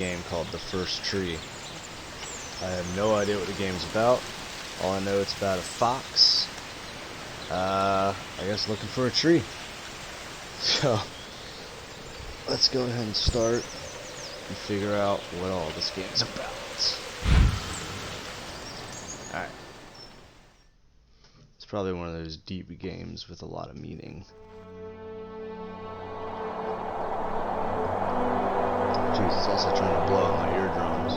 game called The First Tree. I have no idea what the game's about. All I know it's about a fox, I guess looking for a tree. So, let's go ahead and start and figure out what all this game's about. Alright. It's probably one of those deep games with a lot of meaning. Jeez, it's also trying to blow out my eardrums.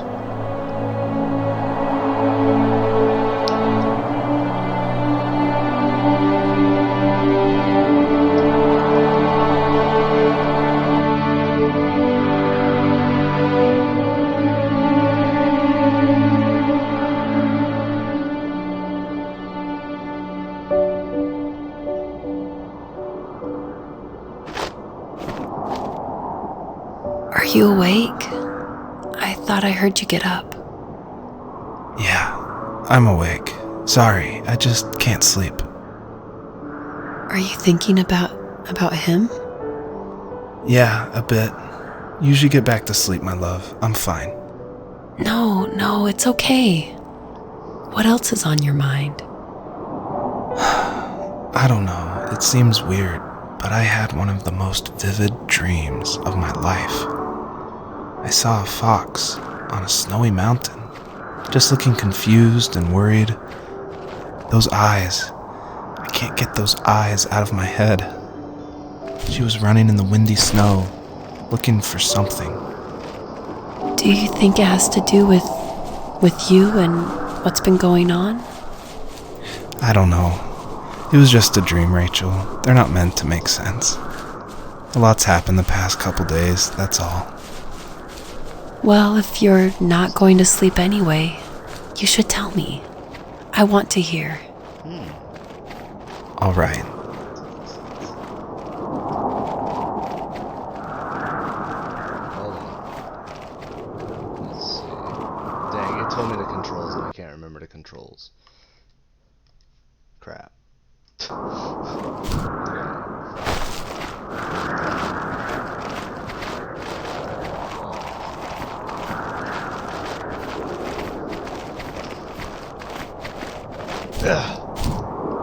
Are you awake? I thought I heard you get up. Yeah, I'm awake. Sorry, I just can't sleep. Are you thinking about him? Yeah, a bit. Usually get back to sleep, my love. I'm fine. No, it's okay. What else is on your mind? I don't know, it seems weird, but I had one of the most vivid dreams of my life. I saw a fox on a snowy mountain, just looking confused and worried. Those eyes, I can't get those eyes out of my head. She was running in the windy snow, looking for something. Do you think it has to do with you and what's been going on? I don't know. It was just a dream, Rachel. They're not meant to make sense. A lot's happened the past couple days, that's all. Well, if you're not going to sleep anyway, you should tell me. I want to hear. All right. Hold on. Let's see. Dang, it told me the controls and I can't remember the controls. Crap. Ugh.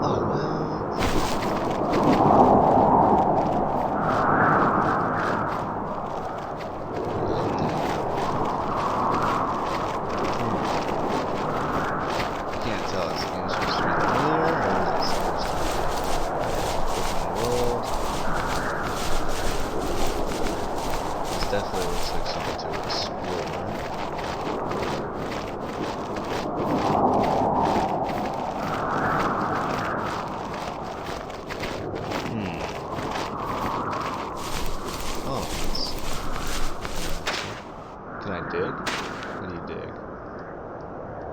Oh can't tell. Is the game supposed to be linear or is it supposed to be open world? This definitely looks like something to explore. Oh, can I dig? How do you dig?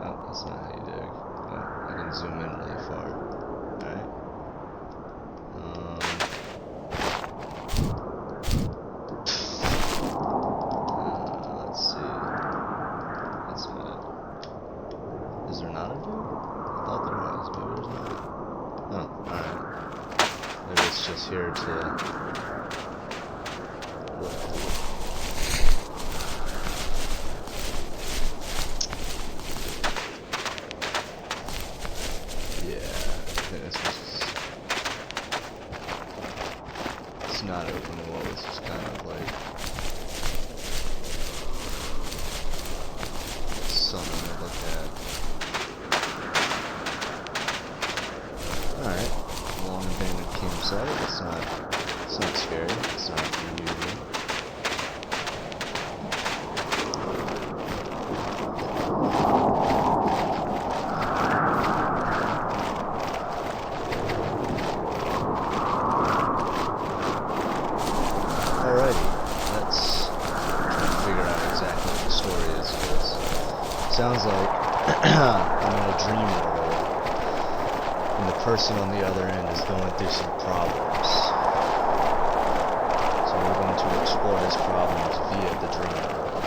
Oh, that's not how you dig. Oh, I can zoom in really far. Alright. Let's see. That's good. Is there not a dig? I thought there was. Maybe there's not. Oh, alright. Maybe it's just here to look. It's not open world, it's just kind of like something to look at. Alright, long abandoned campsite. It's not scary, it's not unusual. Alrighty, let's try to figure out exactly what the story is for this. Sounds like I'm in a dream world, and the person on the other end is going through some problems. So we're going to explore his problems via the dream world.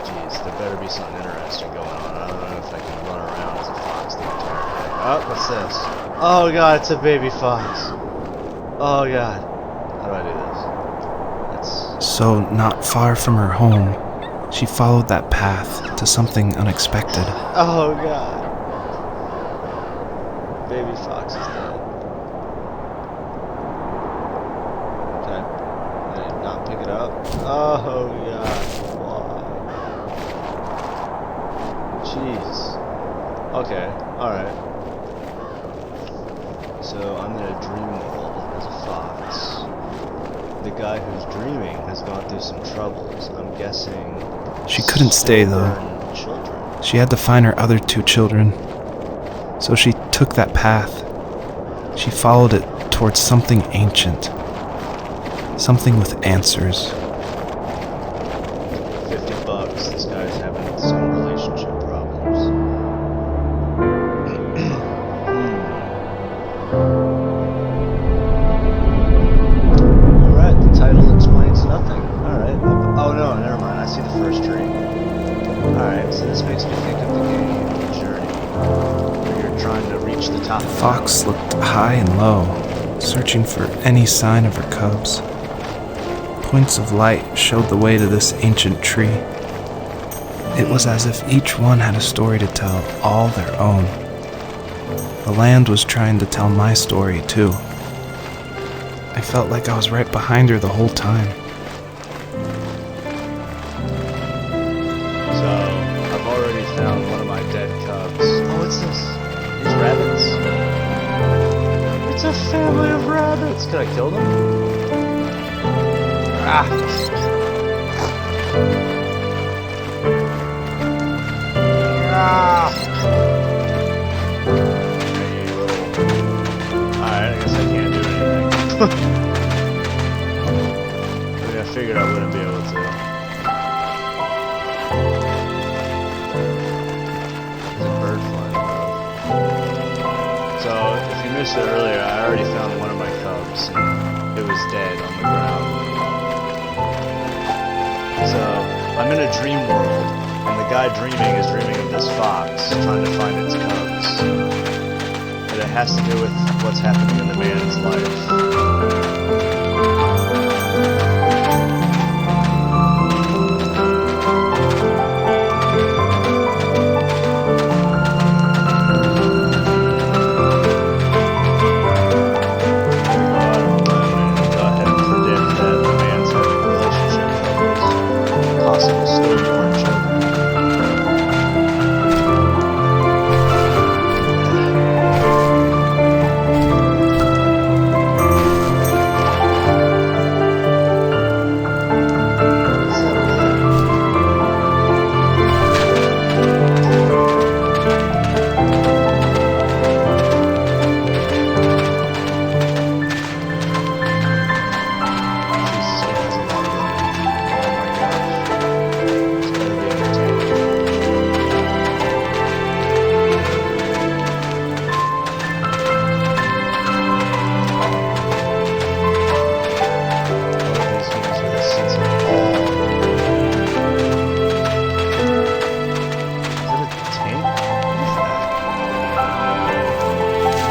Jeez, there better be something interesting going on. I don't know if I can run around as a fox the entire day. Oh, what's this? Oh god, it's a baby fox. Oh god. How do I do this? That's... So, not far from her home, she followed that path to something unexpected. Oh god. Baby fox is dead. Okay. Did I not pick it up? Oh god. Why? Jeez. Okay. Alright. So I'm in a dream world as a fox. The guy who's dreaming has gone through some troubles. I'm guessing... She couldn't stay though. Children. She had to find her other 2 children. So she took that path. She followed it towards something ancient. Something with answers. $50. This guy's having some relationship problems. Alright, the title explains nothing. Alright. Oh no, never mind. I see the first tree. Alright, so this makes me think of the game Journey, where you're trying to reach the top of the Fox looked high and low, searching for any sign of her cubs. Points of light showed the way to this ancient tree. It was as if each one had a story to tell, all their own. The land was trying to tell my story, too. I felt like I was right behind her the whole time. So, I've already found one of my dead cubs. Oh, what's this? These rabbits? It's a family of rabbits! Could I kill them? Ah! Ah! Alright, I guess I can't do anything. I mean, I figured I wouldn't be able to. So, if you missed it earlier, I already found one of my cubs, and it was dead on the ground. So, I'm in a dream world, and the guy dreaming is dreaming of this fox, trying to find its cubs. And it has to do with what's happening in the man's life.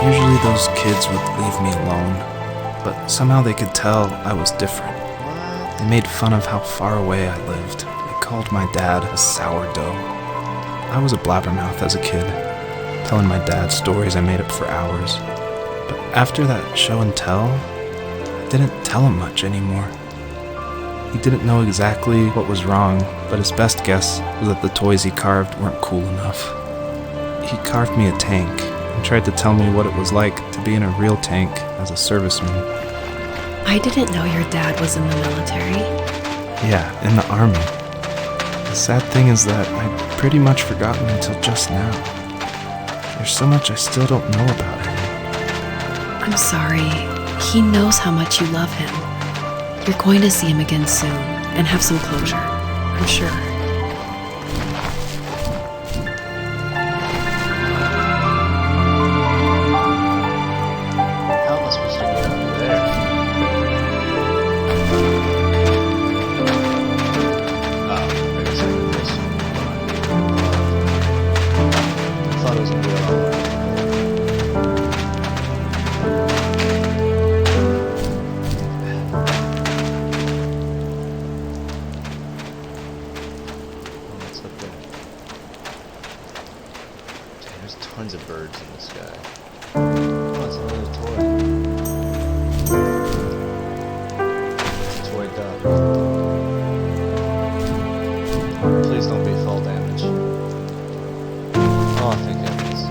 Usually those kids would leave me alone, but somehow they could tell I was different. They made fun of how far away I lived. They called my dad a sourdough. I was a blabbermouth as a kid, telling my dad stories I made up for hours. But after that show and tell, I didn't tell him much anymore. He didn't know exactly what was wrong, but his best guess was that the toys he carved weren't cool enough. He carved me a tank and tried to tell me what it was like to be in a real tank as a serviceman. I didn't know your dad was in the military. Yeah, in the army. The sad thing is that I'd pretty much forgotten until just now. There's so much I still don't know about him. I'm sorry. He knows how much you love him. You're going to see him again soon and have some closure, I'm sure. How am I supposed to go over there? Oh, I guess I can just... I thought it was going to be all right. kinds of birds in the sky. Oh, it's another toy. It's a toy duck. Please don't be fall damage. Oh, thank goodness.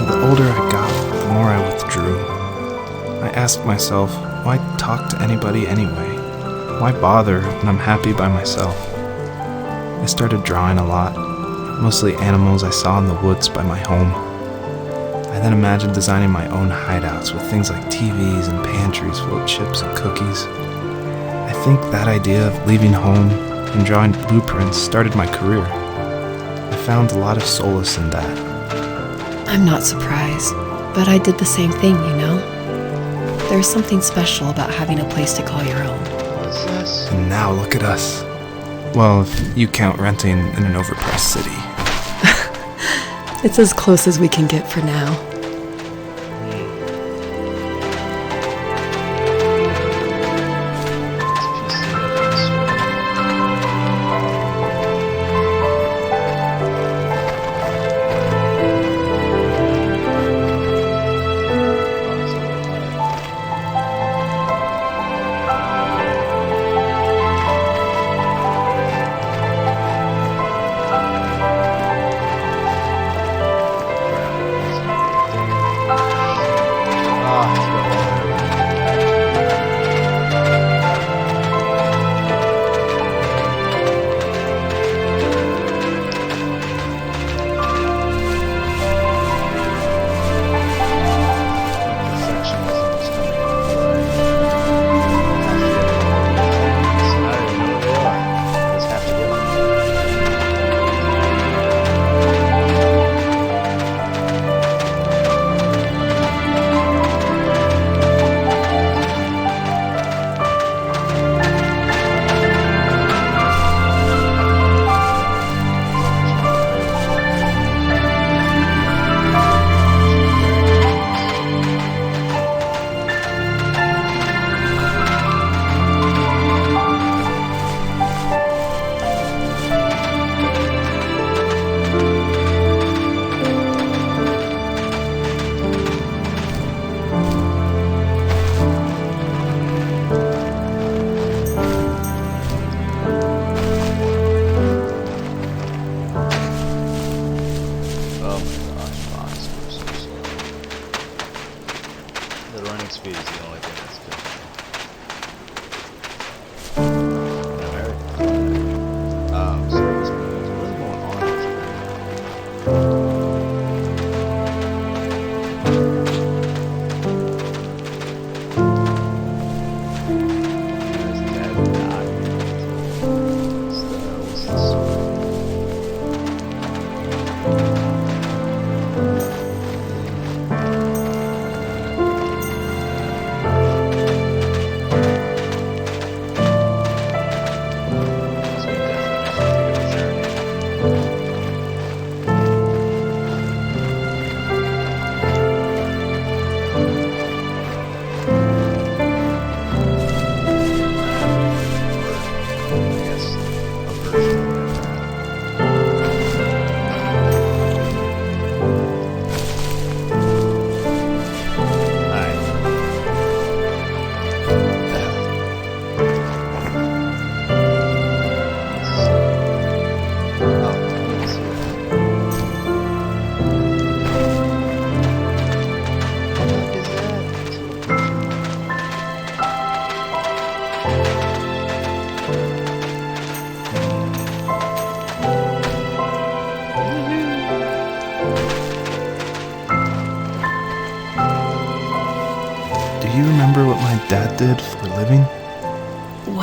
The older I got, the more I withdrew. I asked myself, why talk to anybody anyway? Why bother when I'm happy by myself? I started drawing a lot, mostly animals I saw in the woods by my home. I then imagined designing my own hideouts with things like TVs and pantries full of chips and cookies. I think that idea of leaving home and drawing blueprints started my career. I found a lot of solace in that. I'm not surprised, but I did the same thing, you know? There's something special about having a place to call your own. What's this? And now look at us. Well, if you count renting in an overpriced city. It's as close as we can get for now.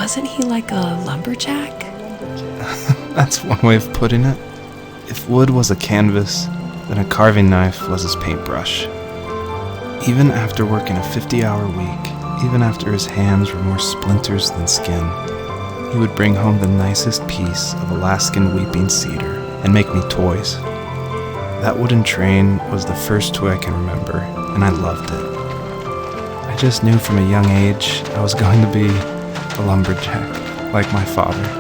wasn't he like a lumberjack? That's one way of putting it. If wood was a canvas, then a carving knife was his paintbrush. Even after working a 50-hour week, even after his hands were more splinters than skin, he would bring home the nicest piece of Alaskan weeping cedar and make me toys. That wooden train was the first toy I can remember, and I loved it. I just knew from a young age I was going to be a lumberjack, like my father.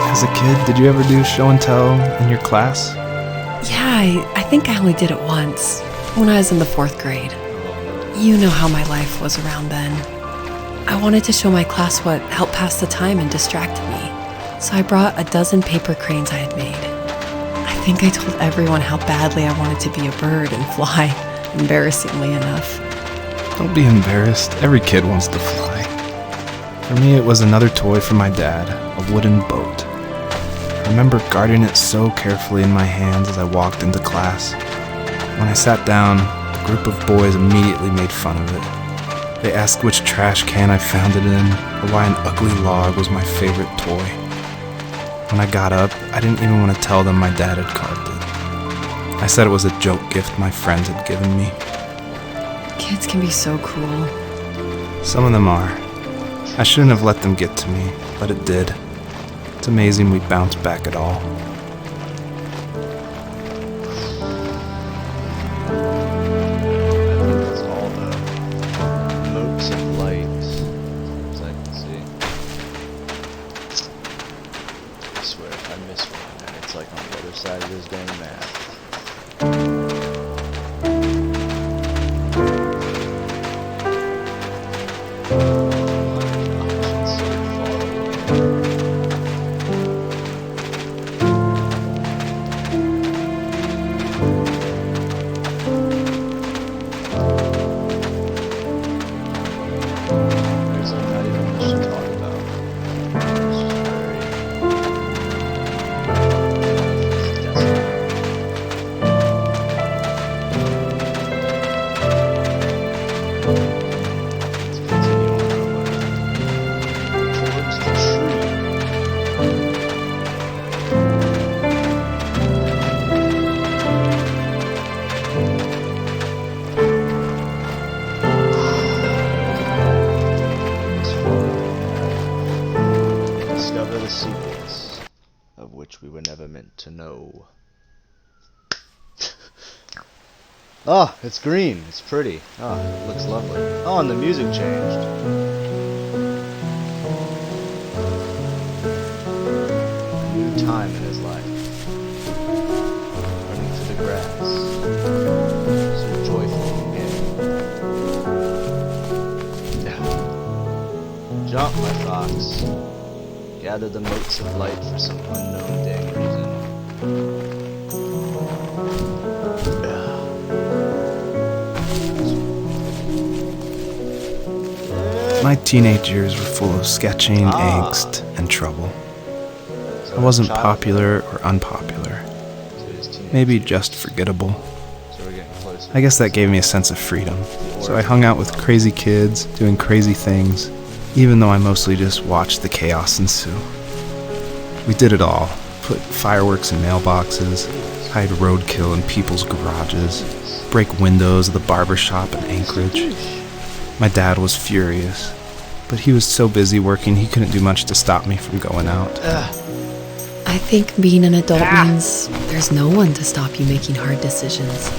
As a kid, did you ever do show and tell in your class? Yeah, I think I only did it once, when I was in the 4th grade. You know how my life was around then. I wanted to show my class what helped pass the time and distracted me, so I brought a dozen paper cranes I had made. I think I told everyone how badly I wanted to be a bird and fly, embarrassingly enough. Don't be embarrassed. Every kid wants to fly. For me, it was another toy from my dad, a wooden boat. I remember guarding it so carefully in my hands as I walked into class. When I sat down, a group of boys immediately made fun of it. They asked which trash can I found it in, or why an ugly log was my favorite toy. When I got up, I didn't even want to tell them my dad had carved it. I said it was a joke gift my friends had given me. Kids can be so cruel. Some of them are. I shouldn't have let them get to me, but it did. It's amazing we bounced back at all. That's all the motes of light, as I can see. I swear, if I miss one, then it's like on the other side of this dang map. Discover the secrets of which we were never meant to know. Oh, it's green. It's pretty. Oh, it looks lovely. Oh, and the music changed. A new time in his life. Running through the grass. So joyful again. Jump, my fox. Gather the motes of light for some unknown dang reason. My teenage years were full of sketching, angst, and trouble. I wasn't popular or unpopular. Maybe just forgettable. I guess that gave me a sense of freedom. So I hung out with crazy kids, doing crazy things, even though I mostly just watched the chaos ensue. We did it all. Put fireworks in mailboxes, hide roadkill in people's garages, break windows of the barber shop in Anchorage. My dad was furious. but he was so busy working he couldn't do much to stop me from going out. I think being an adult means there's no one to stop you making hard decisions.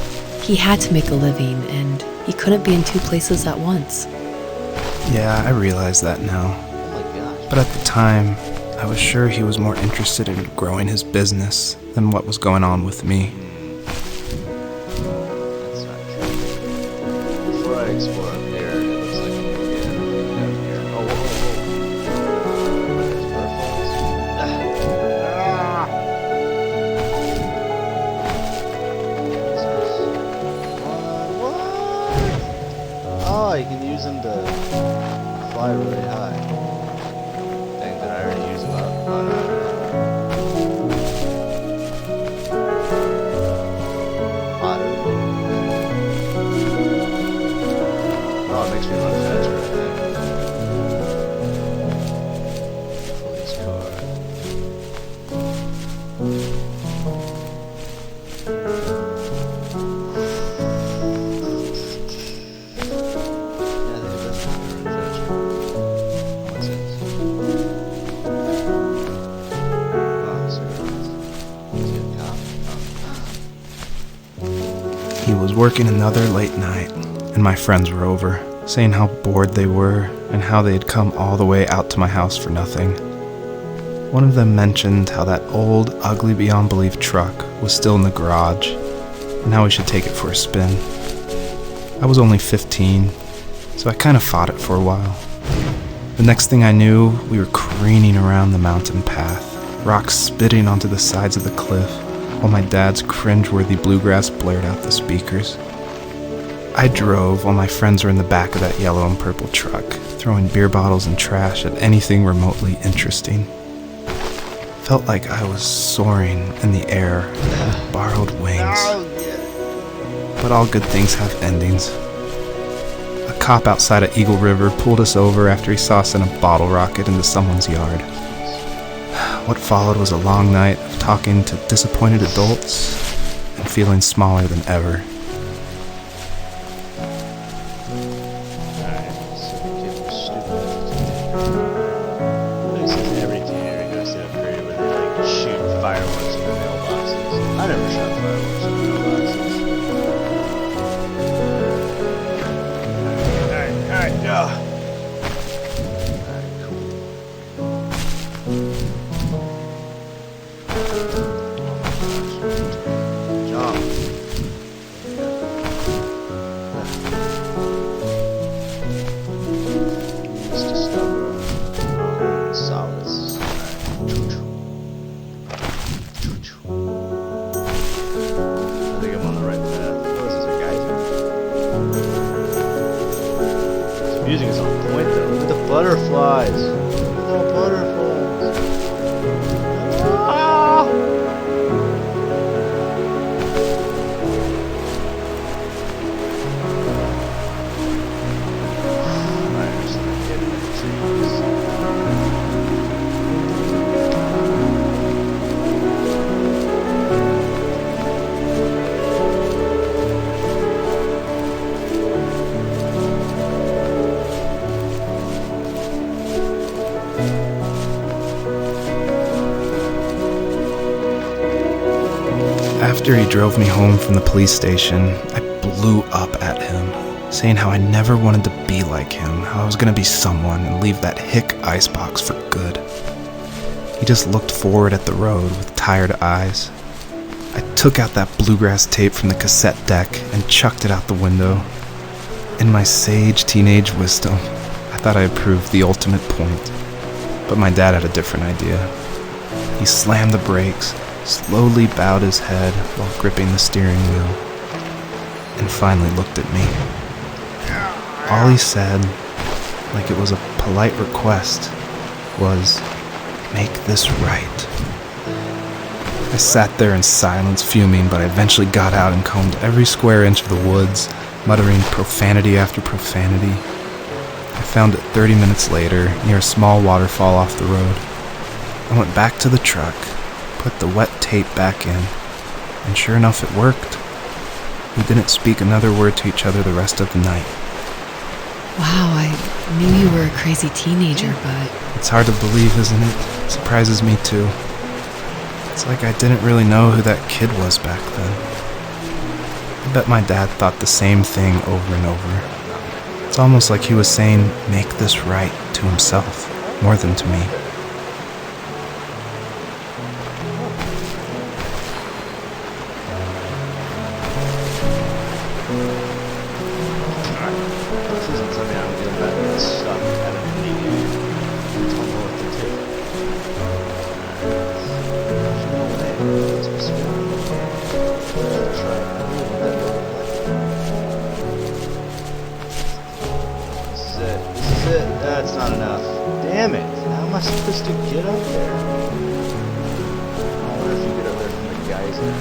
He had to make a living, and he couldn't be in two places at once. Yeah, I realize that now. Oh my gosh. But at the time, I was sure he was more interested in growing his business than what was going on with me. That's not true. Before I explore up here, it looks like I'm gonna get down here. Oh, whoa, whoa. What is What? Oh, you can use them to fly really high. Dang, did I already use them up? Oh, no, I didn't. Otter. Oh, it makes me run faster, I think. Police car. Yeah, they does make me run faster. What's this? Oh, cigarettes. Is he a cop? Oh. He was working another late night, and my friends were over, saying how bored they were and how they had come all the way out to my house for nothing. One of them mentioned how that old, ugly beyond belief truck was still in the garage, and how we should take it for a spin. I was only 15, so I kind of fought it for a while. The next thing I knew, we were careening around the mountain path, rocks spitting onto the sides of the cliff, while my dad's cringeworthy bluegrass blared out the speakers. I drove while my friends were in the back of that yellow and purple truck, throwing beer bottles and trash at anything remotely interesting. Felt like I was soaring in the air with borrowed wings. But all good things have endings. A cop outside of Eagle River pulled us over after he saw us in a bottle rocket into someone's yard. What followed was a long night of talking to disappointed adults and feeling smaller than ever. Alright, so the kid was stupid. This is every teenager goes to a period where they like shoot fireworks in the mailboxes. I never shot fireworks in the mailboxes. Alright, go! Alright, cool. Jump! Just discover Sylus. I think I'm on the right path. Oh, is this a geyser? This music is on point though. Look at the butterflies. Little butterflies. Ah! There's the kid in the trees. After he drove me home from the police station, I blew up at him, saying how I never wanted to be like him, how I was going to be someone and leave that hick icebox for good. He just looked forward at the road with tired eyes. I took out that bluegrass tape from the cassette deck and chucked it out the window. In my sage teenage wisdom, I thought I had proved the ultimate point, but my dad had a different idea. He slammed the brakes, slowly bowed his head while gripping the steering wheel, and finally looked at me. All he said, like it was a polite request, was, "Make this right." I sat there in silence, fuming, but I eventually got out and combed every square inch of the woods, muttering profanity after profanity. I found it 30 minutes later, near a small waterfall off the road. I went back to the truck, put the wet tape back in, and sure enough it worked. We didn't speak another word to each other the rest of the night. Wow, I knew you were a crazy teenager, but It's hard to believe, isn't it? Surprises me too. It's like I didn't really know who that kid was back then. I bet my dad thought the same thing over and over. It's almost like he was saying, make this right to himself, more than to me. This isn't something I'm doing about getting stuck at a mini game. I don't know what to do. There's no way. It's supposed to be on the game. Let's try it. This is it. This is it. That's not enough. Damn it. How am I supposed to get up there? I wonder if you get up there from the geyser.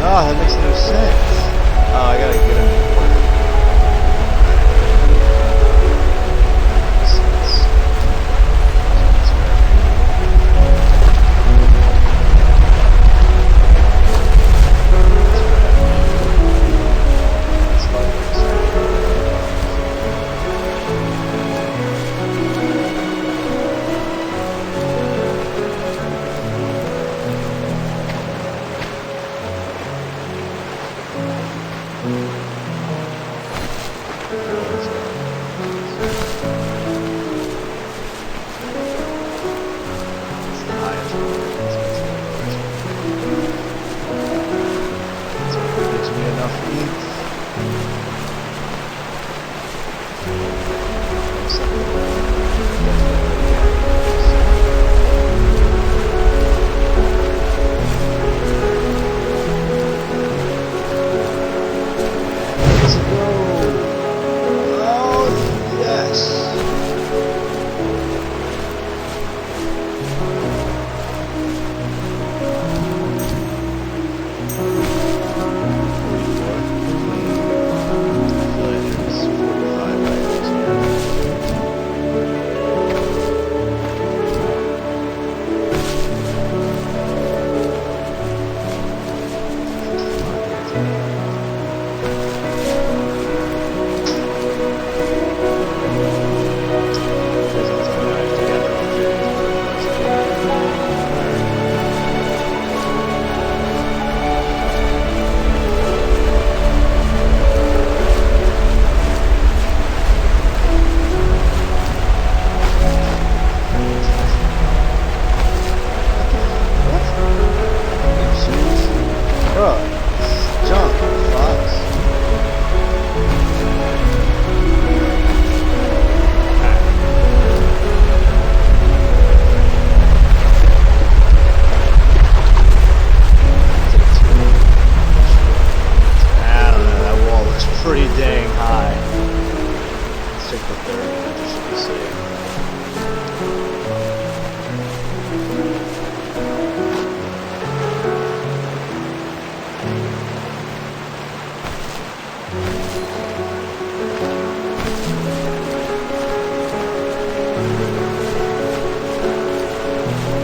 Oh, that makes no sense. Oh, I gotta get him in order. Makes sense. That's where I That's where I It's the highest one. That's what gives me enough heat. Let's go. Oh, yes. Pretty dang high. Let's take the third one just to be safe.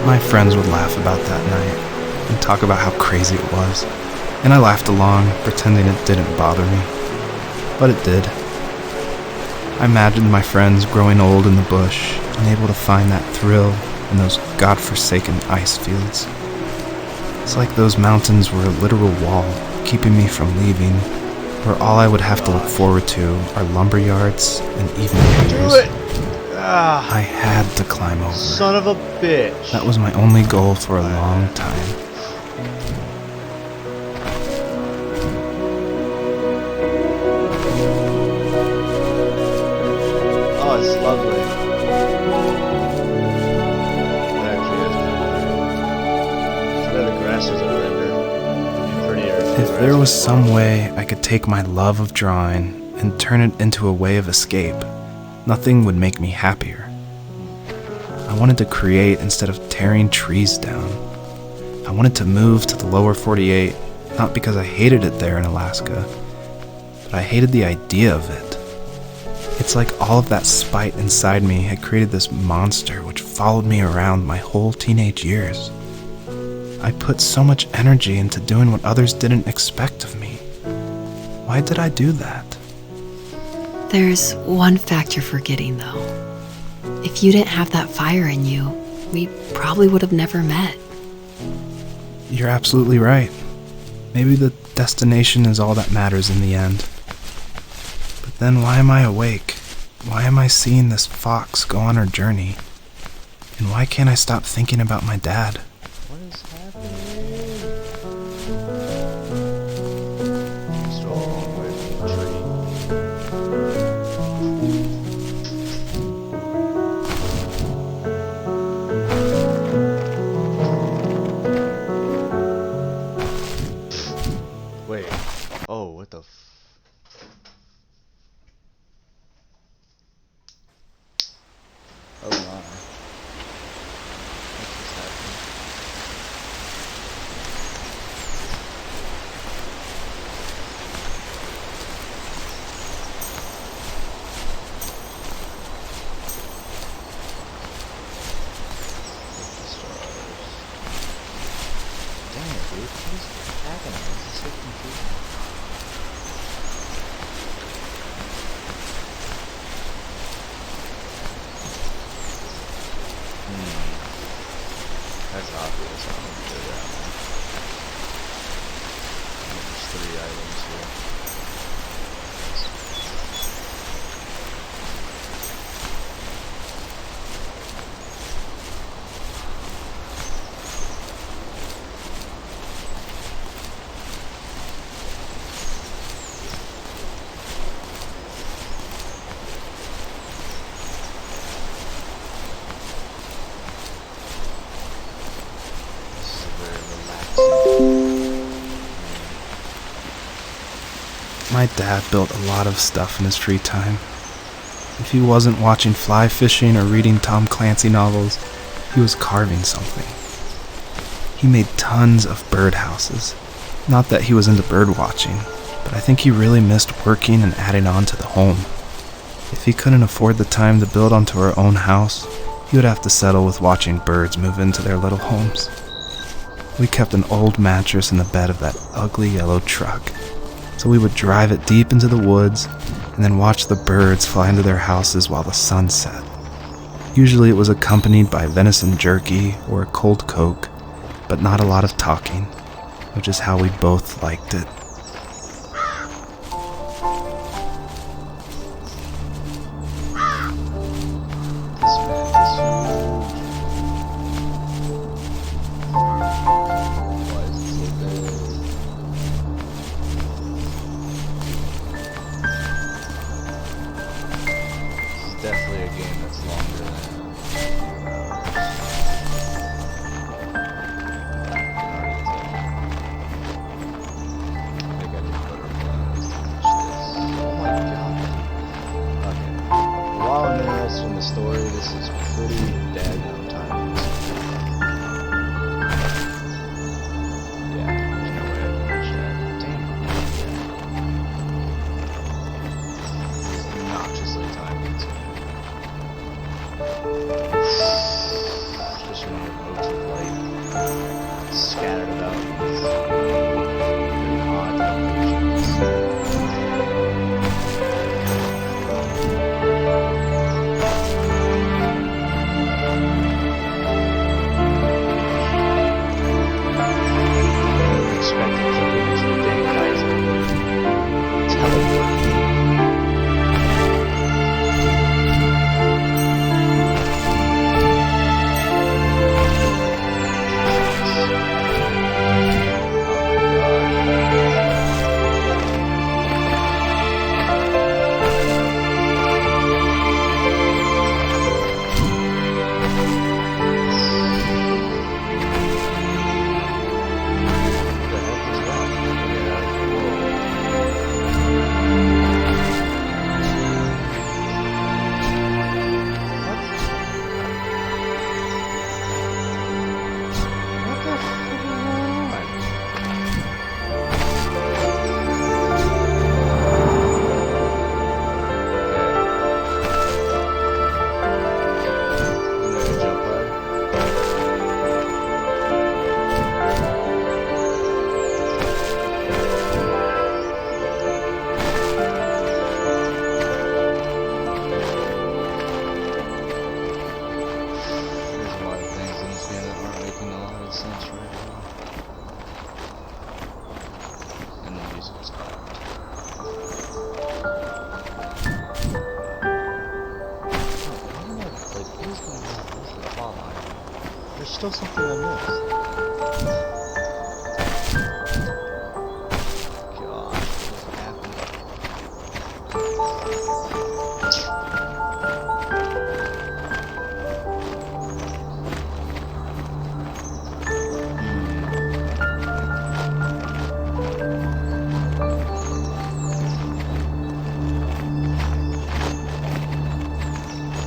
My friends would laugh about that night and talk about how crazy it was, and I laughed along, pretending it didn't bother me. But it did. I imagined my friends growing old in the bush, unable to find that thrill in those godforsaken ice fields. It's like those mountains were a literal wall, keeping me from leaving, where all I would have to look forward to are lumber yards and evening Do beers. it! Ah, I had to climb over. son of a bitch. That was my only goal for a long time. masters of render. Prettier. If there was some way I could take my love of drawing and turn it into a way of escape, nothing would make me happier. I wanted to create instead of tearing trees down. I wanted to move to the lower 48, not because I hated it there in Alaska, but I hated the idea of it. It's like all of that spite inside me had created this monster which followed me around my whole teenage years. I put so much energy into doing what others didn't expect of me. Why did I do that? There's one fact you're forgetting, though. If you didn't have that fire in you, we probably would have never met. You're absolutely right. Maybe the destination is all that matters in the end. But then why am I awake? Why am I seeing this fox go on her journey? And why can't I stop thinking about my dad? What is happening? Still a long way from the tree. Wait. Oh, what the Oh my. What's just happening? The stars. Dang it, dude. Who's hacking it? This is so confusing. That's obvious. I'm gonna do that one. There's 3 items here. My dad built a lot of stuff in his free time. If he wasn't watching fly fishing or reading Tom Clancy novels, he was carving something. He made tons of birdhouses. Not that he was into bird watching, but I think he really missed working and adding on to the home. If he couldn't afford the time to build onto our own house, he would have to settle with watching birds move into their little homes. We kept an old mattress in the bed of that ugly yellow truck, so we would drive it deep into the woods and then watch the birds fly into their houses while the sun set. Usually it was accompanied by venison jerky or a cold Coke, but not a lot of talking, which is how we both liked it. Definitely a game that's longer than from the story, this is pretty daggone time consuming. Yeah, there's no way I can finish that. Damn. It's obnoxiously time consuming. Just one of the motes of light scattered about with odd locations. still something I missed. God, what's happening?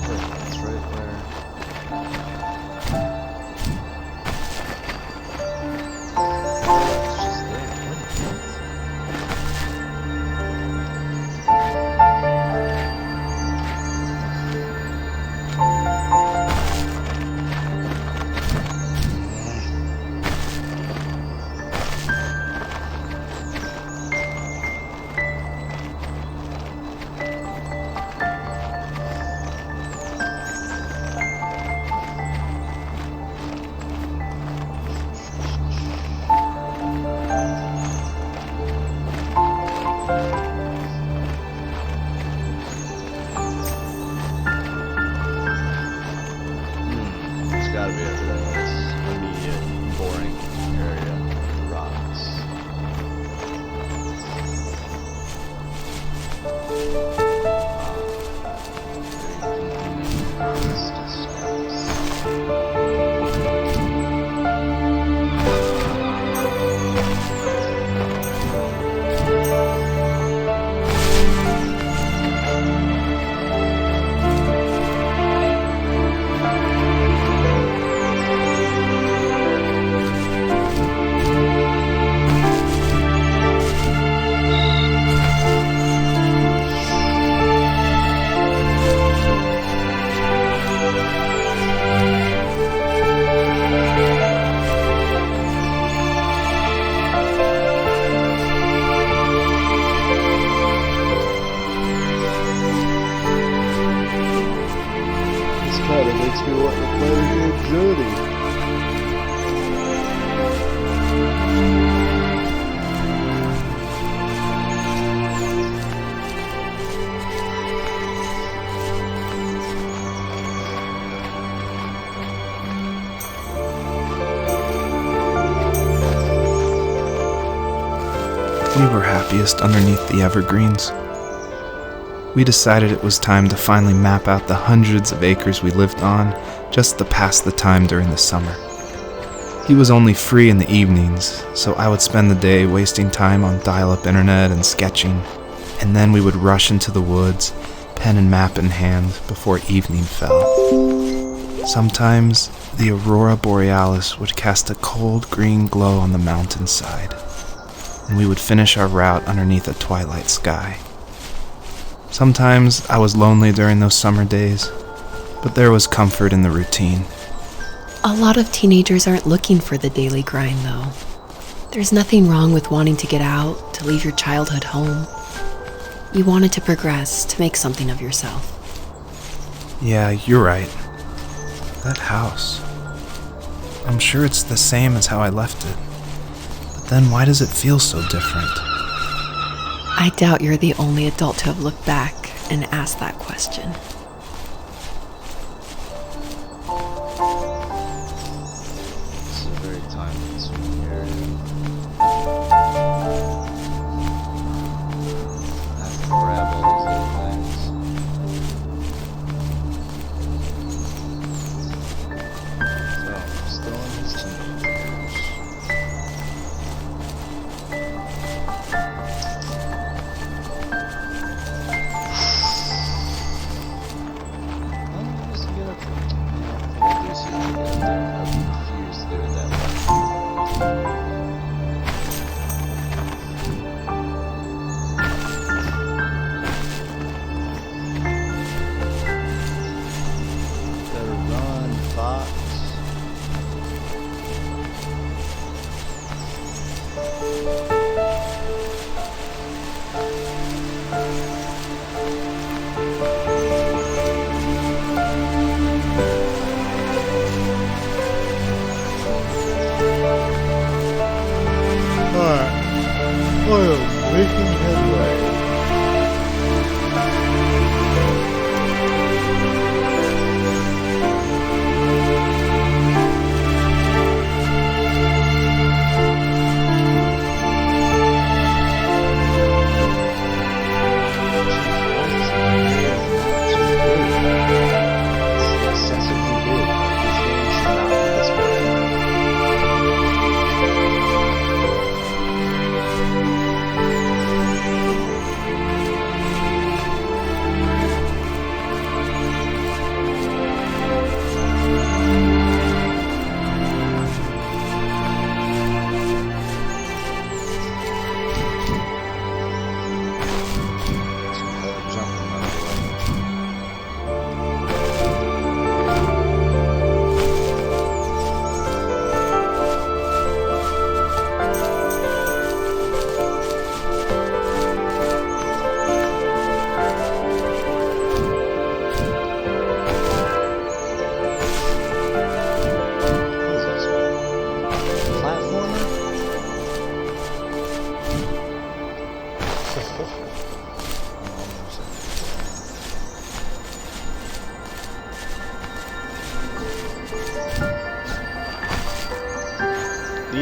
That's right where. It's just there. It's gotta be over there. This immediate, boring area. The rocks. This kind of makes me want to play the game Journey. We were happiest underneath the evergreens. We decided it was time to finally map out the hundreds of acres we lived on just to pass the time during the summer. He was only free in the evenings, so I would spend the day wasting time on dial-up internet and sketching, and then we would rush into the woods, pen and map in hand, before evening fell. Sometimes the aurora borealis would cast a cold green glow on the mountainside, and we would finish our route underneath a twilight sky. Sometimes I was lonely during those summer days, but there was comfort in the routine. A lot of teenagers aren't looking for the daily grind, though. There's nothing wrong with wanting to get out, to leave your childhood home. You wanted to progress, to make something of yourself. Yeah, you're right. That house. I'm sure it's the same as how I left it. But then why does it feel so different? I doubt you're the only adult to have looked back and asked that question. This is a very time-consuming area. I have to grab all these little things. So, still in his teenage years. How long does he get up there? I think I do see him get up there. I refuse to do it that way. Better run, fox. Alright, I am making headway.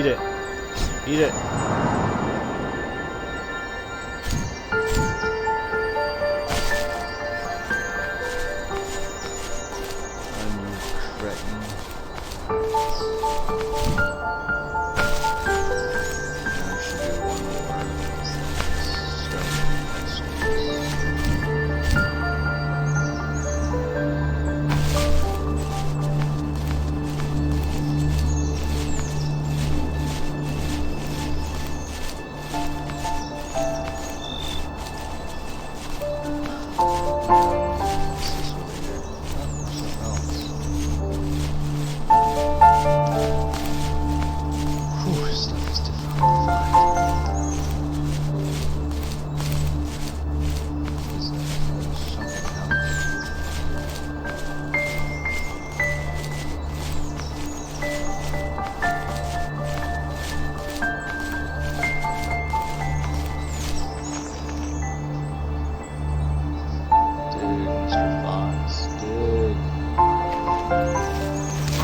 Eat it. Eat it.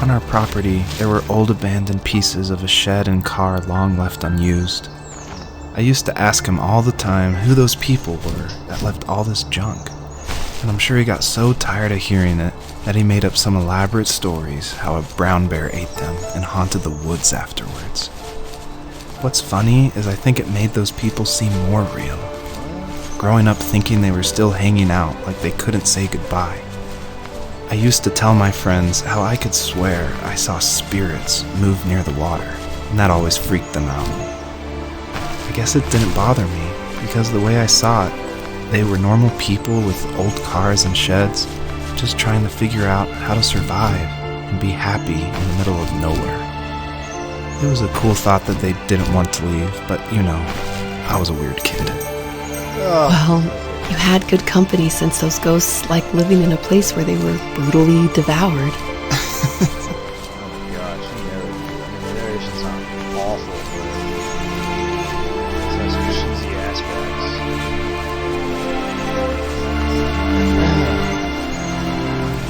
On our property, there were old abandoned pieces of a shed and car long left unused. I used to ask him all the time who those people were that left all this junk, and I'm sure he got so tired of hearing it that he made up some elaborate stories how a brown bear ate them and haunted the woods afterwards. What's funny is I think it made those people seem more real, growing up thinking they were still hanging out like they couldn't say goodbye. I used to tell my friends how I could swear I saw spirits move near the water, and that always freaked them out. I guess it didn't bother me, because the way I saw it, they were normal people with old cars and sheds, just trying to figure out how to survive and be happy in the middle of nowhere. It was a cool thought that they didn't want to leave, but you know, I was a weird kid. Well, you had good company since those ghosts like living in a place where they were brutally devoured. Oh my gosh, you never do. I mean, the narration's not awful, but it has some cheesy aspects.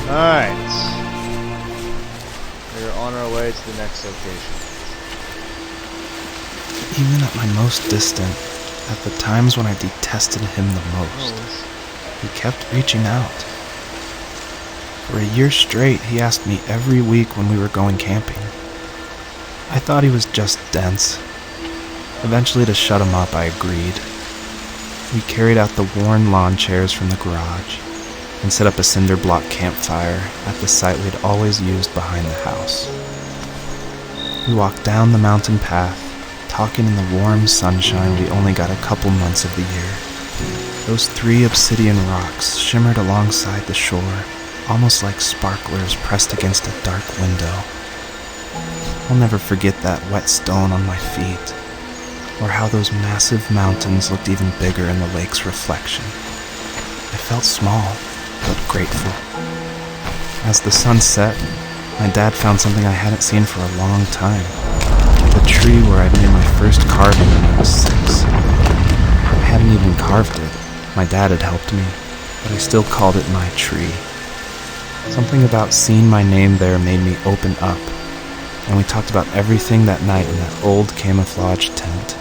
Alright. We're on our way to the next location. Even at my most distant, at the times when I detested him the most, he kept reaching out. For a year straight, he asked me every week when we were going camping. I thought he was just dense. Eventually, to shut him up, I agreed. We carried out the worn lawn chairs from the garage and set up a cinder block campfire at the site we'd always used behind the house. We walked down the mountain path, talking in the warm sunshine we only got a couple months of the year. Those 3 obsidian rocks shimmered alongside the shore, almost like sparklers pressed against a dark window. I'll never forget that wet stone on my feet, or how those massive mountains looked even bigger in the lake's reflection. I felt small, but grateful. As the sun set, my dad found something I hadn't seen for a long time. The tree where I'd made my first carving when I was 6. I hadn't even carved it. My dad had helped me, but I still called it my tree. Something about seeing my name there made me open up, and we talked about everything that night in that old camouflage tent.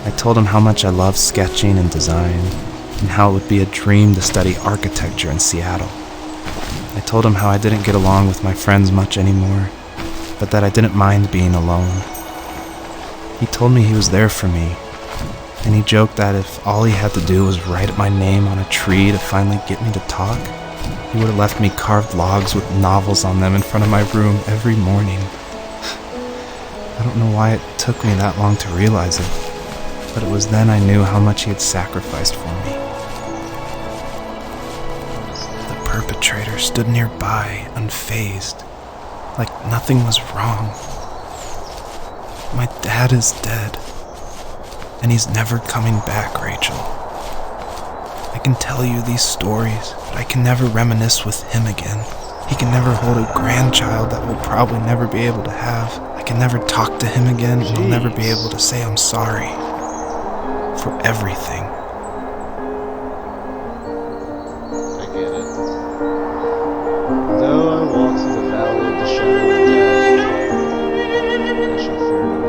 I told him how much I loved sketching and design, and how it would be a dream to study architecture in Seattle. I told him how I didn't get along with my friends much anymore, but that I didn't mind being alone. He told me he was there for me, and he joked that if all he had to do was write my name on a tree to finally get me to talk, he would have left me carved logs with novels on them in front of my room every morning. I don't know why it took me that long to realize it, but it was then I knew how much he had sacrificed for me. The perpetrator stood nearby, unfazed, like nothing was wrong. My dad is dead, and he's never coming back, Rachel. I can tell you these stories, but I can never reminisce with him again. He can never hold a grandchild that we'll probably never be able to have. I can never talk to him again, and I'll never be able to say I'm sorry for everything. I get it. Though I walk through the valley of the shadow of death, I shall fear no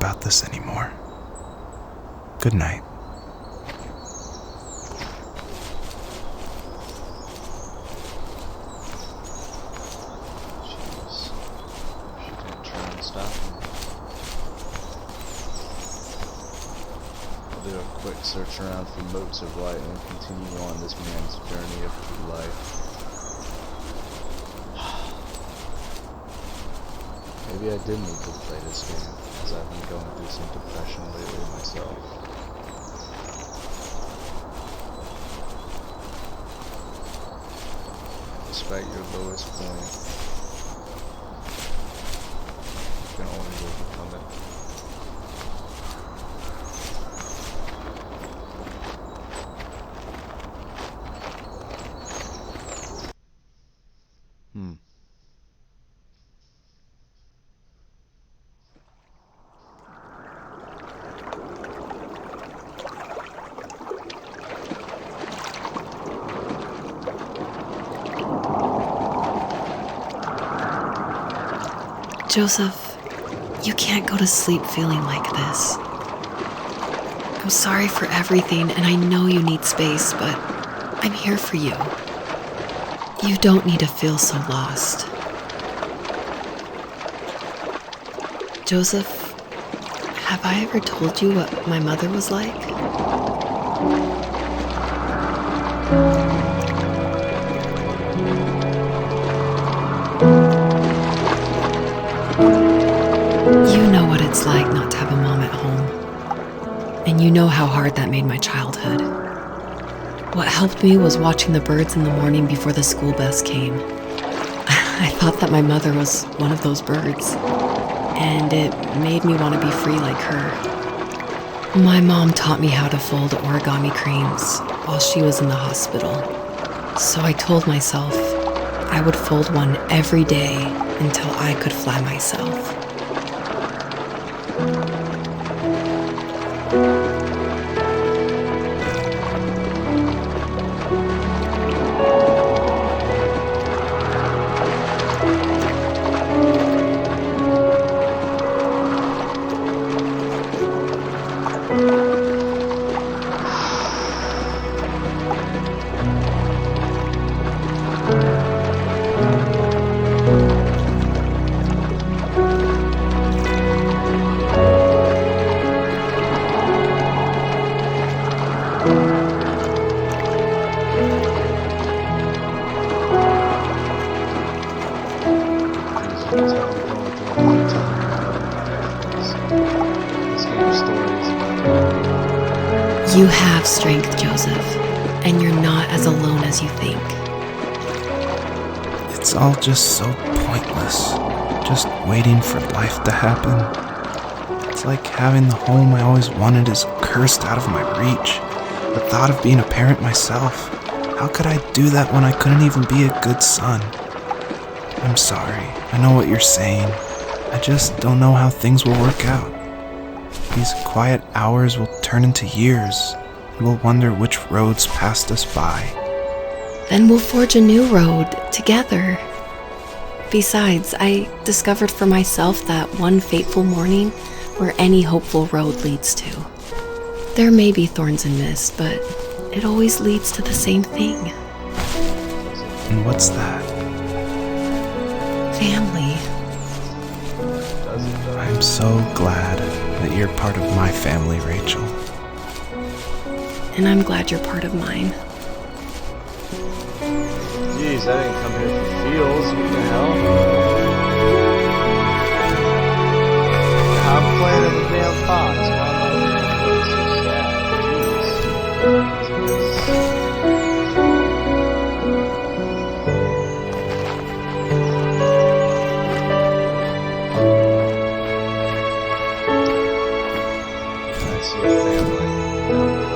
about this anymore. Good night. Jeez. She didn't try and stop him. I'll do a quick search around for motes of light and continue on this man's journey of life. Maybe I did need to play this game, as I've been going through some depression lately myself. Despite your lowest point, you can always overcome it. Joseph, you can't go to sleep feeling like this. I'm sorry for everything, and I know you need space, but I'm here for you. You don't need to feel so lost. Joseph, have I ever told you what my mother was like? You know what it's like not to have a mom at home. And you know how hard that made my childhood. What helped me was watching the birds in the morning before the school bus came. I thought that my mother was one of those birds, and it made me want to be free like her. My mom taught me how to fold origami cranes while she was in the hospital. So I told myself I would fold one every day until I could fly myself. You have strength, Joseph, and you're not as alone as you think. It's all just so pointless, just waiting for life to happen. It's like having the home I always wanted is cursed out of my reach. The thought of being a parent myself, how could I do that when I couldn't even be a good son? I'm sorry, I know what you're saying. I just don't know how things will work out. These quiet hours will turn into years, and we'll wonder which roads passed us by. Then we'll forge a new road together. Besides, I discovered for myself that one fateful morning where any hopeful road leads to. There may be thorns and mist, but it always leads to the same thing. And what's that? Family. I'm so glad that you're part of my family, Rachel. And I'm glad you're part of mine. Jeez, I didn't come here for feels. What the hell? I'm playing as a damn fox. Why am I being so sad? Jeez. I see a family down below.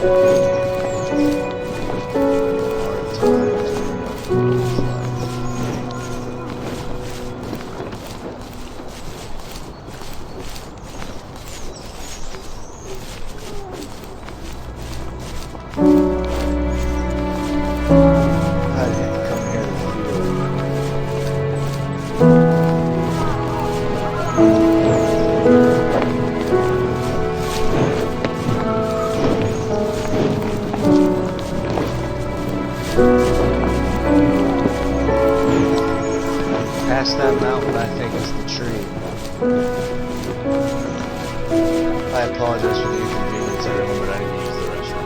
Hard times. How did you come here to past that mountain, I think it's the tree. I apologize for the inconvenience, everyone, but I need to use the restroom.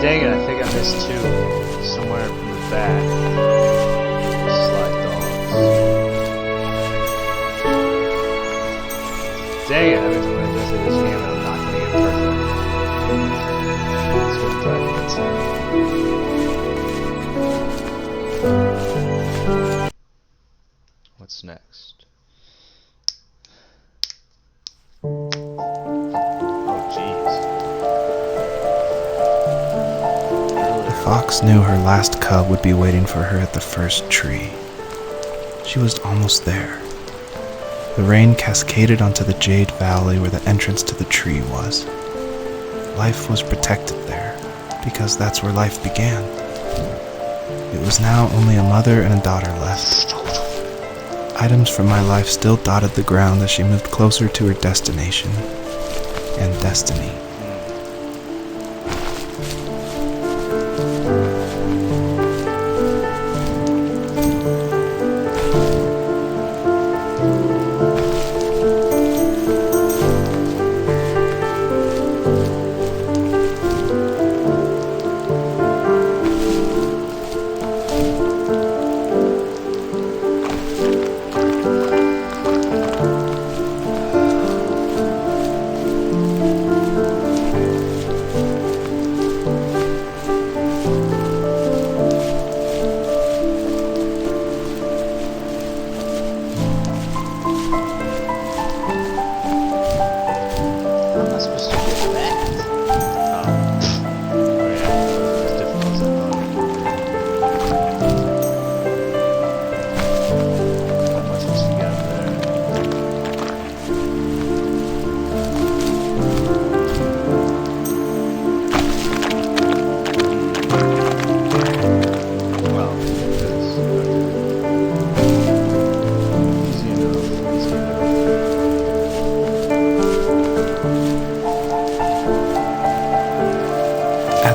Dang it, I think I missed two. Somewhere from the back. Slide dogs. Dang it, that means I'm gonna miss this game and I'm not gonna get perfect. What's next? The fox knew her last cub would be waiting for her at the first tree. She was almost there. The rain cascaded onto the jade valley where the entrance to the tree was. Life was protected there, because that's where life began. It was now only a mother and a daughter left. Items from my life still dotted the ground as she moved closer to her destination and destiny.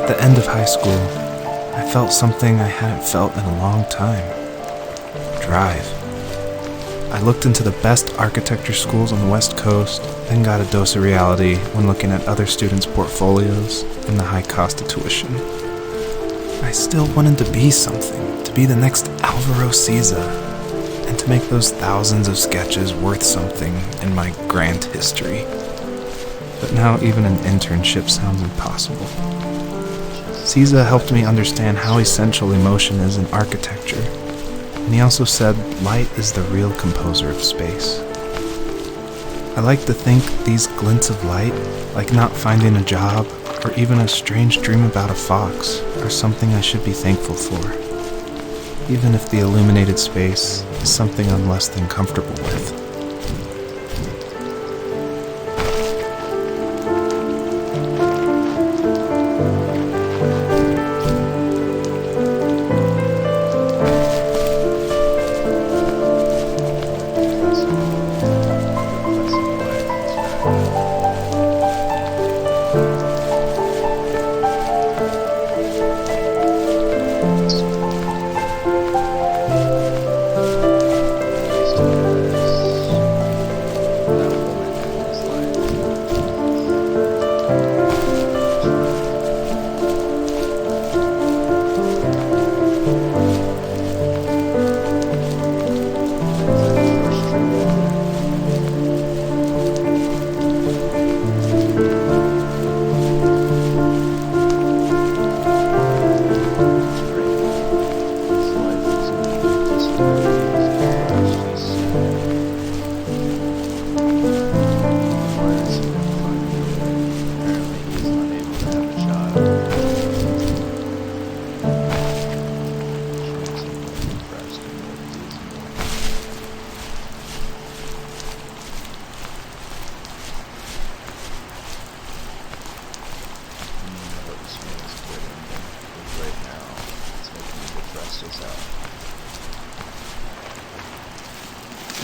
the end of high school, I felt something I hadn't felt in a long time. Drive. I looked into the best architecture schools on the West Coast, then got a dose of reality when looking at other students' portfolios and the high cost of tuition. I still wanted to be something, to be the next Alvaro Siza, and to make those thousands of sketches worth something in my grand history. But now even an internship sounds impossible. Siza helped me understand how essential emotion is in architecture, and he also said light is the real composer of space. I like to think these glints of light, like not finding a job or even a strange dream about a fox, are something I should be thankful for, even if the illuminated space is something I'm less than comfortable with.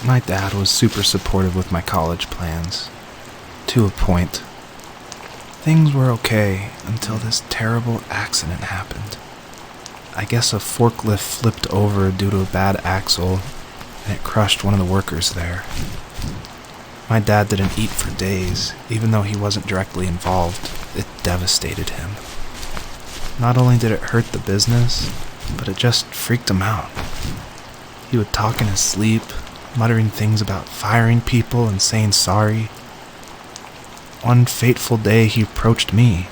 My dad was super supportive with my college plans, to a point. Things were okay until this terrible accident happened. I guess a forklift flipped over due to a bad axle, and it crushed one of the workers there. My dad didn't eat for days, even though he wasn't directly involved. It devastated him. Not only did it hurt the business, but it just freaked him out. He would talk in his sleep, muttering things about firing people and saying sorry. One fateful day he approached me,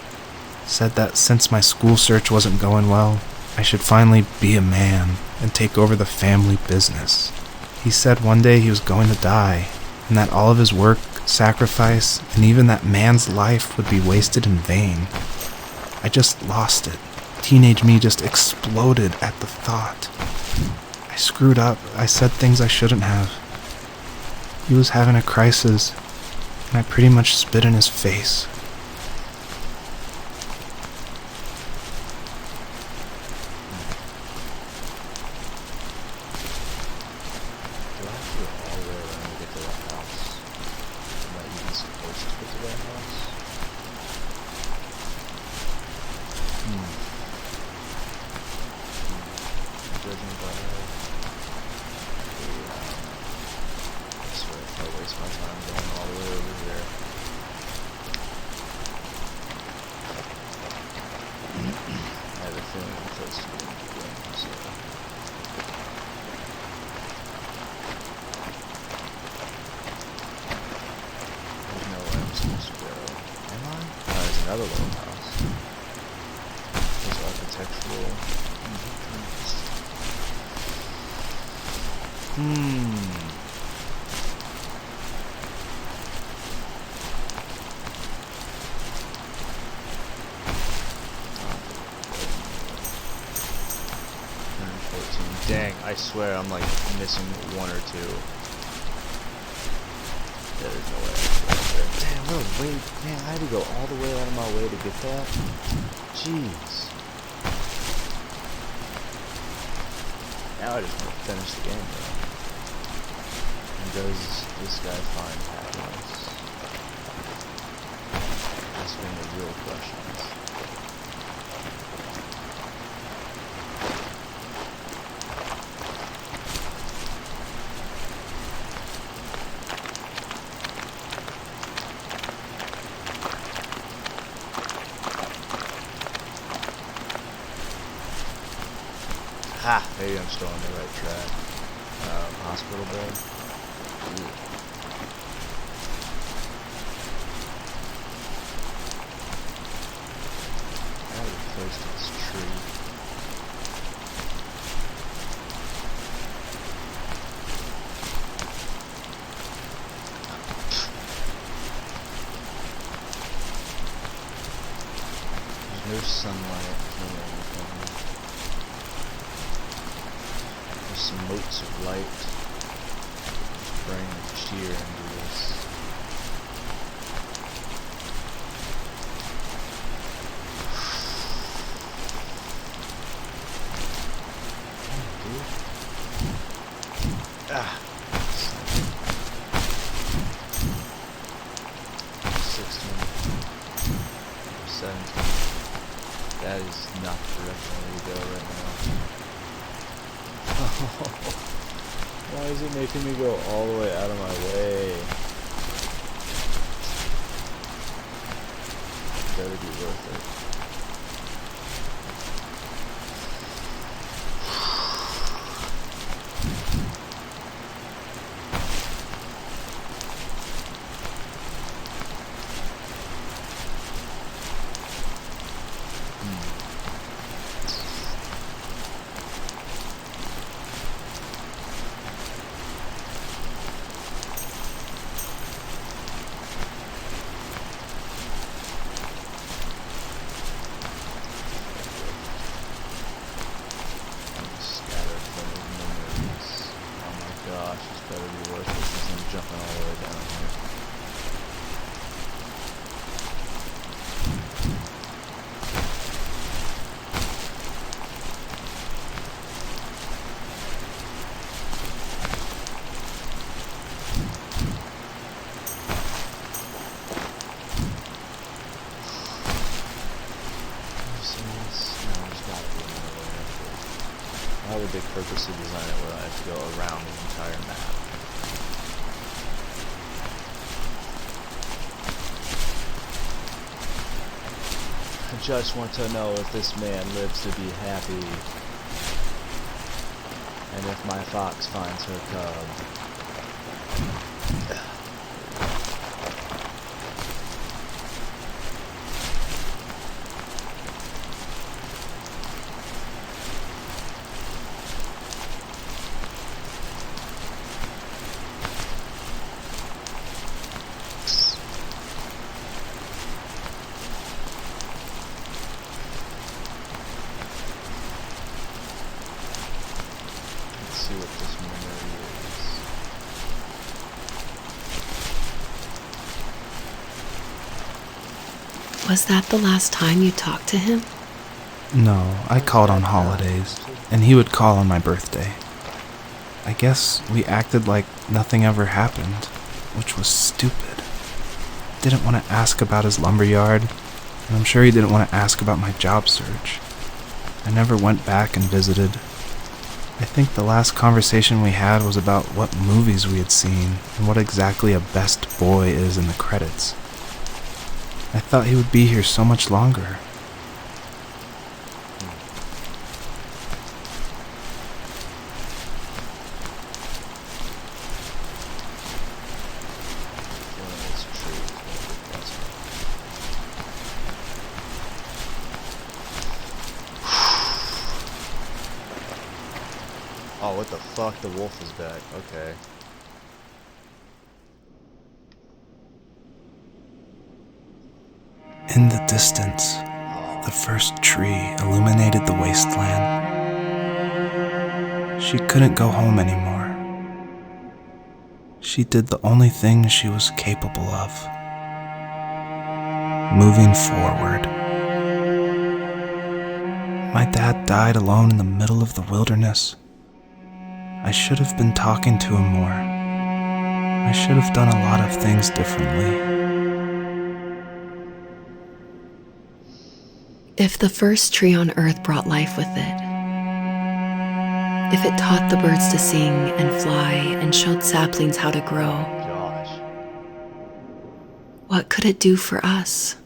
said that since my school search wasn't going well, I should finally be a man and take over the family business. He said one day he was going to die, and that all of his work, sacrifice, and even that man's life would be wasted in vain. I just lost it. Teenage me just exploded at the thought. I screwed up. I said things I shouldn't have. He was having a crisis, and I pretty much spit in his face. Do I have to go all the way around to get to that house? Am I even supposed to get to that house? Judging by I swear if I waste my time going all the way over here. I have a feeling I'm close to getting to the game, so. There's no way I'm supposed to go. Am I? Oh, there's another little house. There's architectural. Dang, I swear I'm like missing one or two. Yeah, there's no way I can get there. Damn, what a wait. Man, I had to go all the way out of my way to get that. Jeez. Now I just want to finish the game, though. And does this guy find happiness? Asking the real questions. Ha! Maybe I'm still on the right track. Hospital bed. Ooh. I replaced this tree. There's no sunlight. No anything. There's some motes of light. Just bring cheer into this. Ah. 16. 17. That is not the direction I need to go right now. Why is it making me go all the way out of my way? Better be worth it. Jumping all the way down here. Why would they purposely design it where I have to go around the entire map? I just want to know if this man lives to be happy, and if my fox finds her cub. See what this memory is. Was that the last time you talked to him? No, I called on holidays, and he would call on my birthday. I guess we acted like nothing ever happened, which was stupid. Didn't want to ask about his lumberyard, and I'm sure he didn't want to ask about my job search. I never went back and visited. I think the last conversation we had was about what movies we had seen and what exactly a best boy is in the credits. I thought he would be here so much longer. Oh, what the fuck? The wolf is back. Okay. In the distance, the first tree illuminated the wasteland. She couldn't go home anymore. She did the only thing she was capable of. Moving forward. My dad died alone in the middle of the wilderness. I should have been talking to him more. I should have done a lot of things differently. If the first tree on Earth brought life with it, if it taught the birds to sing and fly and showed saplings how to grow, Gosh. what could it do for us?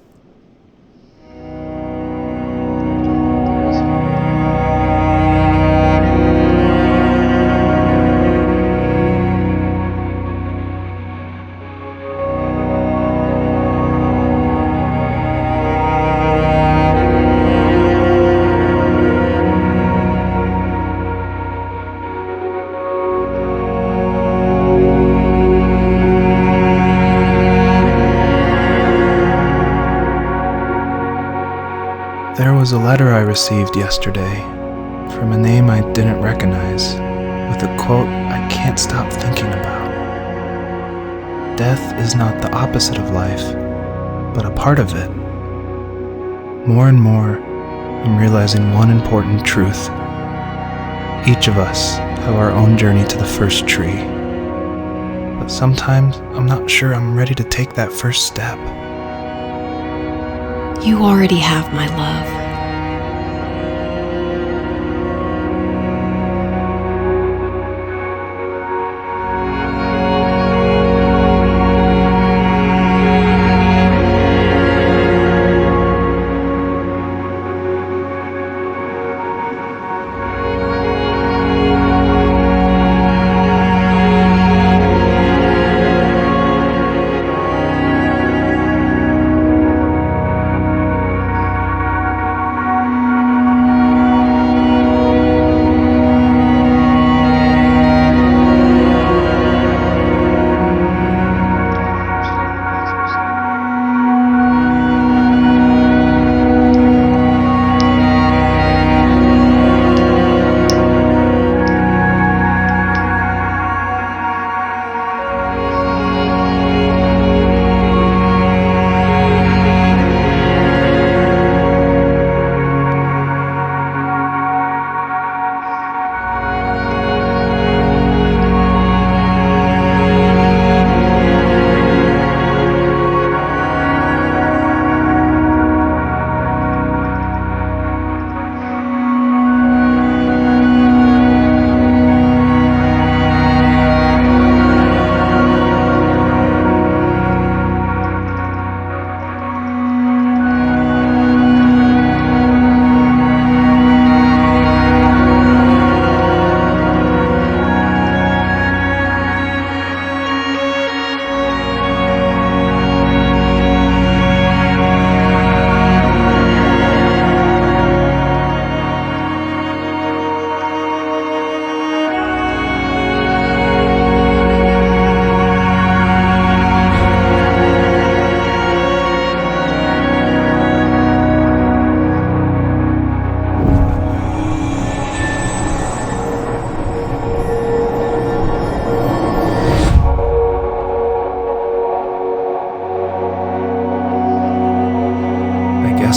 There was a letter I received yesterday from a name I didn't recognize, with a quote I can't stop thinking about. Death is not the opposite of life, but a part of it. More and more, I'm realizing one important truth. Each of us have our own journey to the first tree. But sometimes I'm not sure I'm ready to take that first step. You already have my love.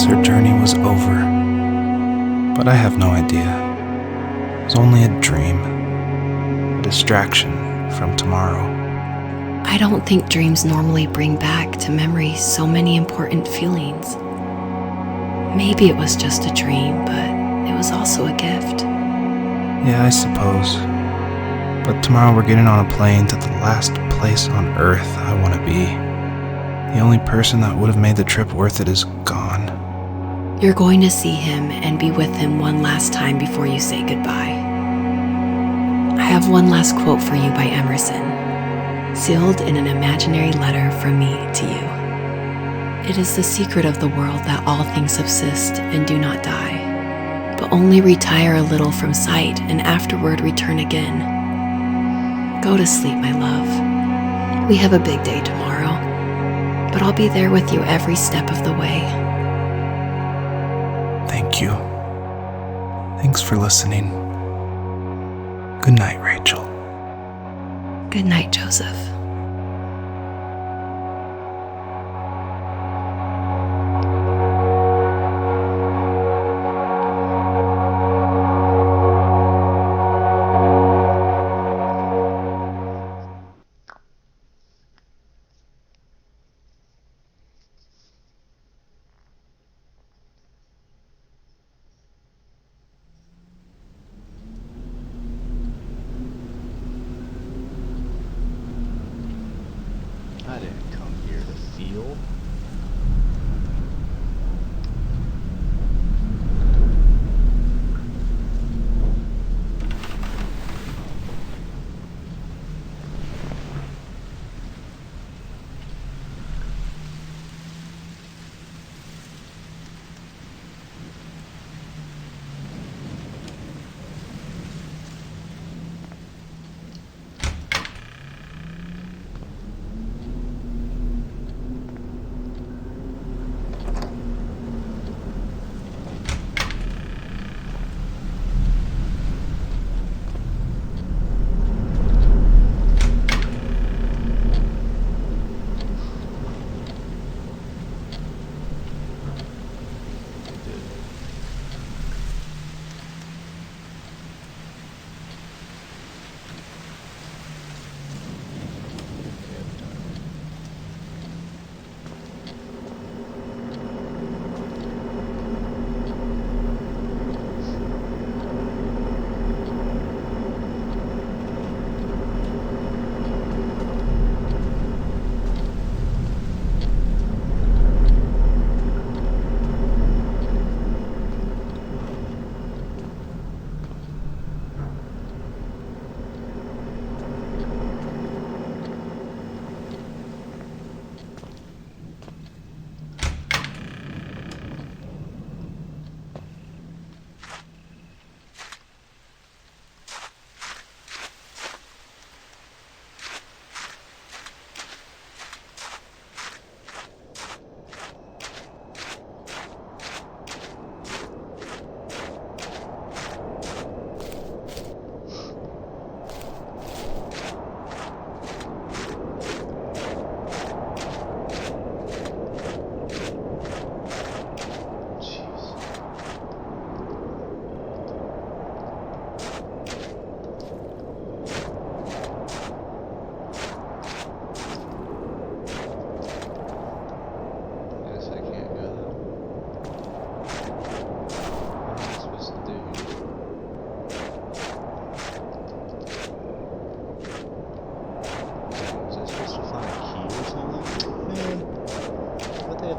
Her journey was over, but I have no idea. It was only a dream, a distraction from tomorrow. I don't think dreams normally bring back to memory so many important feelings. Maybe it was just a dream, but it was also a gift. Yeah, I suppose. But tomorrow we're getting on a plane to the last place on Earth I want to be. The only person that would have made the trip worth it is gone. You're going to see him and be with him one last time before you say goodbye. I have one last quote for you by Emerson, sealed in an imaginary letter from me to you. It is the secret of the world that all things subsist and do not die, but only retire a little from sight and afterward return again. Go to sleep, my love. We have a big day tomorrow, but I'll be there with you every step of the way. Thank you. Thanks for listening. Good night, Rachel. Good night, Joseph. I didn't come here to feel.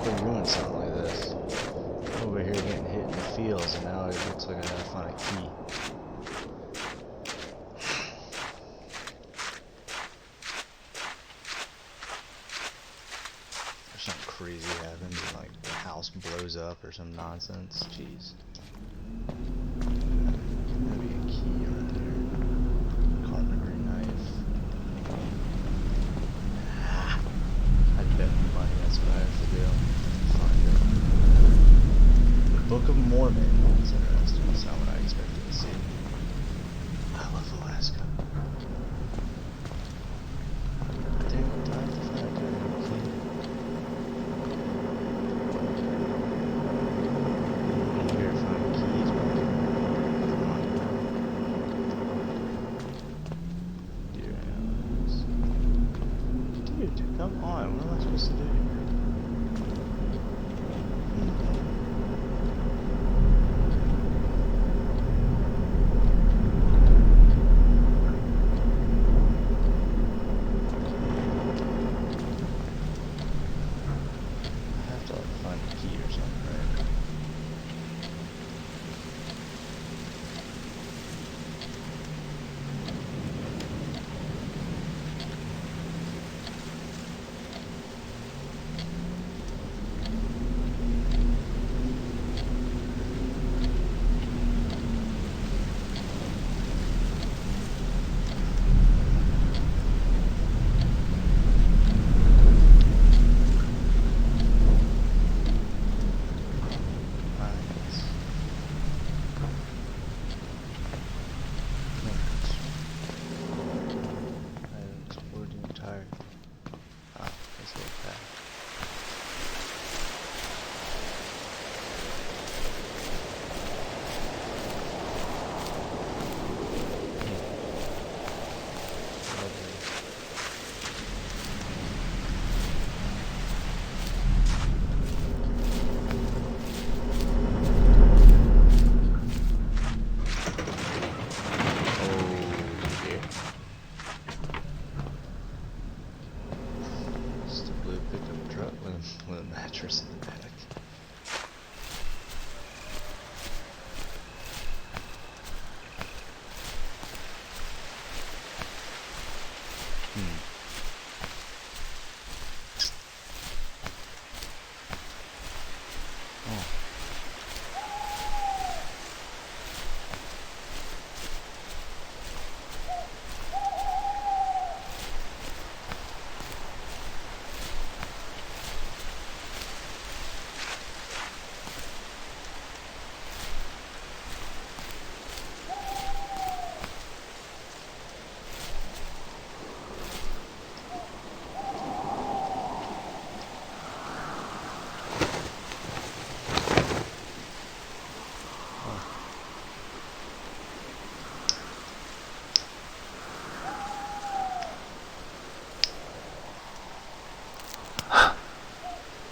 exactly ruin something like this? I'm over here getting hit in the fields, and now it looks like I gotta find a key. Or something crazy happens, and like the house blows up or some nonsense. Jeez. Maybe a key right there. Carpentry knife. I bet money that's what I have to do. Find it. The Book of Mormon. That's interesting. That's not what I expected to see. I love Alaska. Damn, do I have to find a goddamn key? I'm here to find keys, man. Come on. Dear animals. Dude, come on. What am I supposed to do here? I have to like find a key or something, right? Nice. I haven't explored the entire. Ah, let's look back. Oh yeah. Just a blue pickup truck with a mattress in the back. Oh.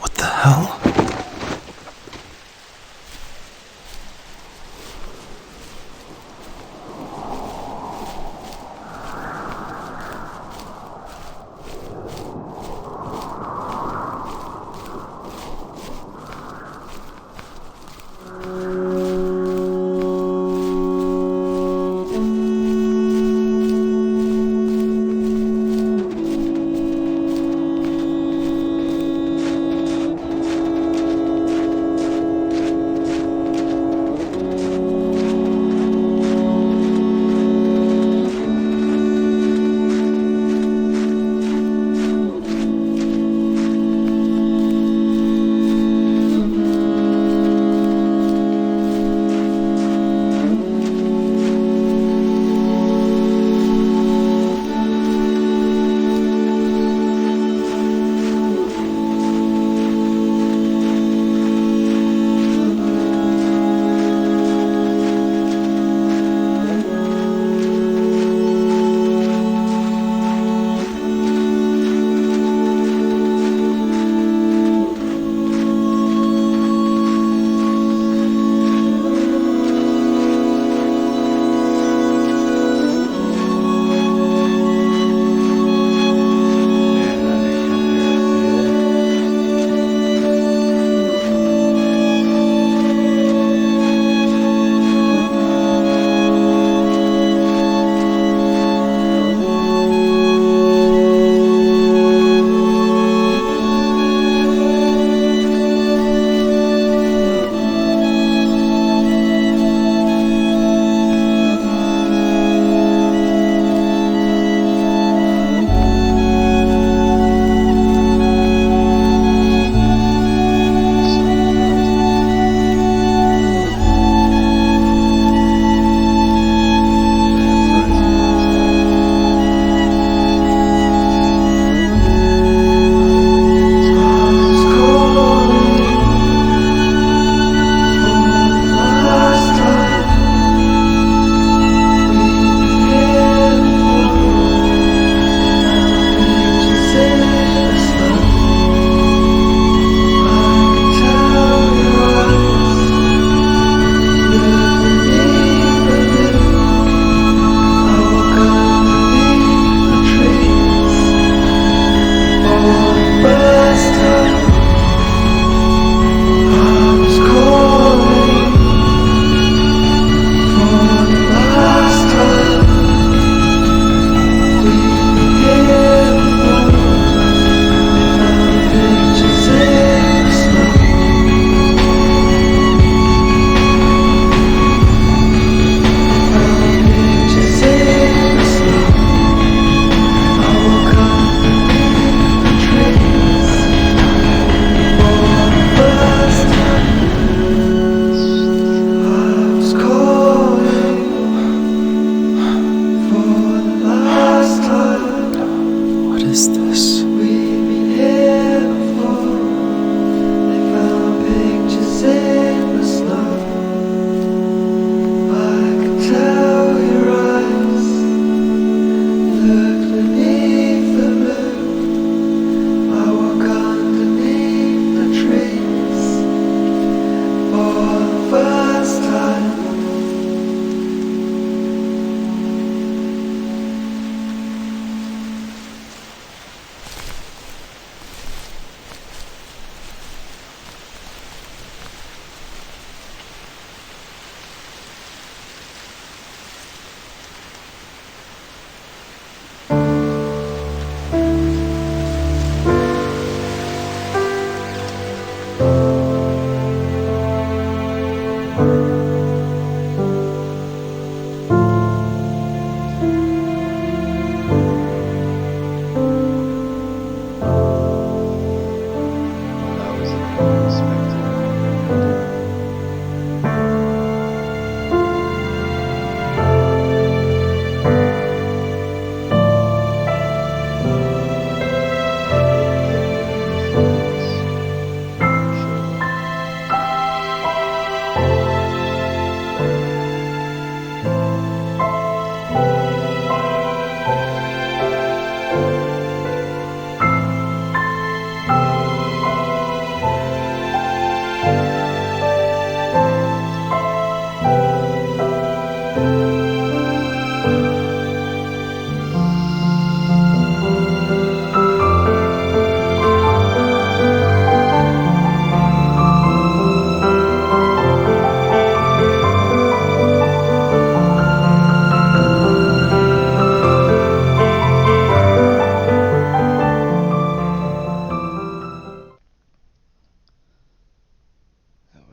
What the hell?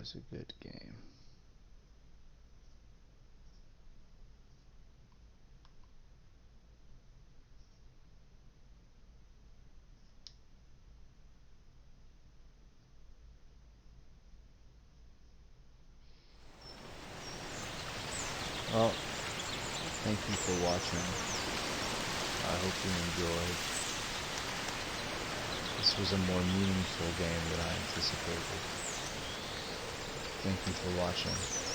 was a good game. Well, thank you for watching. I hope you enjoyed. This was a more meaningful game than I anticipated. Thank you for watching.